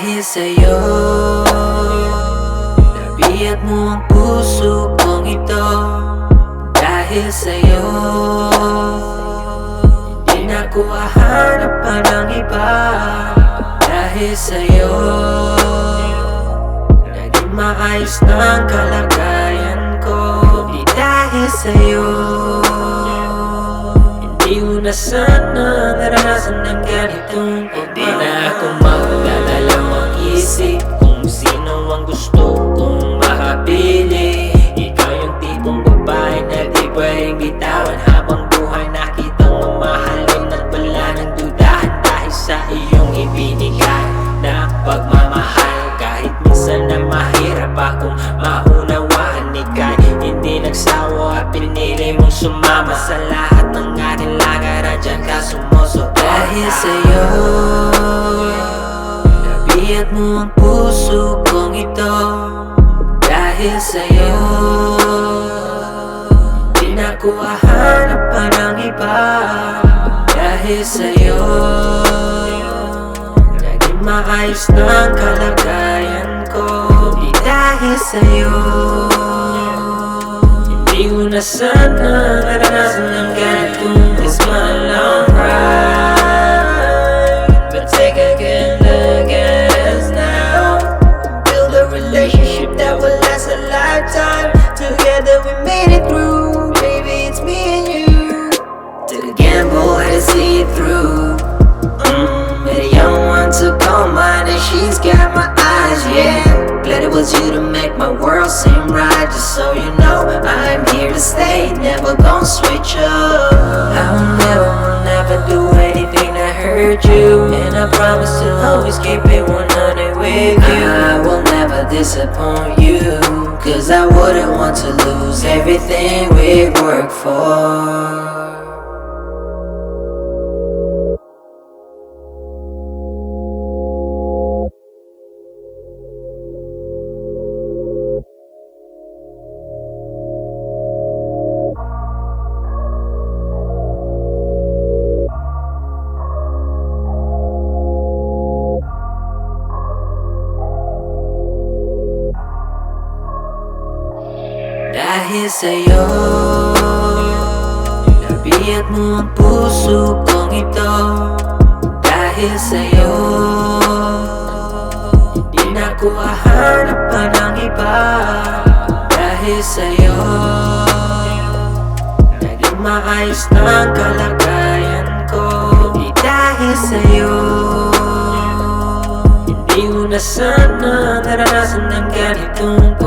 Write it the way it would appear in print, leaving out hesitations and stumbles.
Dahil sa'yo, nabiyat mo ang puso kong ito. Dahil sa'yo, hindi na ko hahanap pa ng iba. Dahil sa'yo, naging maayos na ang kalagayan ko. Di dahil sa'yo, hindi ko na sana naranasan ng ganitong pagmamahal. Hindi na ako magdadalawang isip kung sino ang gusto kong makapili. Ikaw yung tipong babae na di pwedeng bitawan. Habang buhay nakitang mamahalin at wala nang dudahan. Dahil sa iyong ibinigay na pagmamahal. Kahit minsan na mahirap akong maunawaan, ika'y hindi nagsawa at pinili mong sumama sa lahat ng ating lagaran. Diyan ka sumusuporta. Dahil sa'yo, nabiyat mo ang puso kong ito. Dahil sa'yo, hindi na ko hahanap pa ng iba. Dahil sa'yo, naging maayos na ang kalagayan ko. Di dahil sa'yo, hindi ko na sana naranasan ng ganitong It's my long ride, but take a good look at us now. Build a relationship that will last a lifetime. Together we made it through. Baby, it's me and you. Took a gamble, had to see it through. Met a young one, took on mine, and she's got my eyes, yeah. Glad it was you to make my world seem right. Just so you know, I'm here to stay, never gon' switch up. I will never do anything to hurt you, and I promise to always keep it 100 with you. I will never disappoint you, cause I wouldn't want to lose everything we worked for. Dahil sa'yo, nabiyat mo ang puso kong ito. Dahil sa'yo, hindi na ko hahanap pa ng iba. Dahil sa'yo, naging maayos na ang kalagayan ko. Di dahil sa'yo, hindi ko na sana naranasan ng ganitong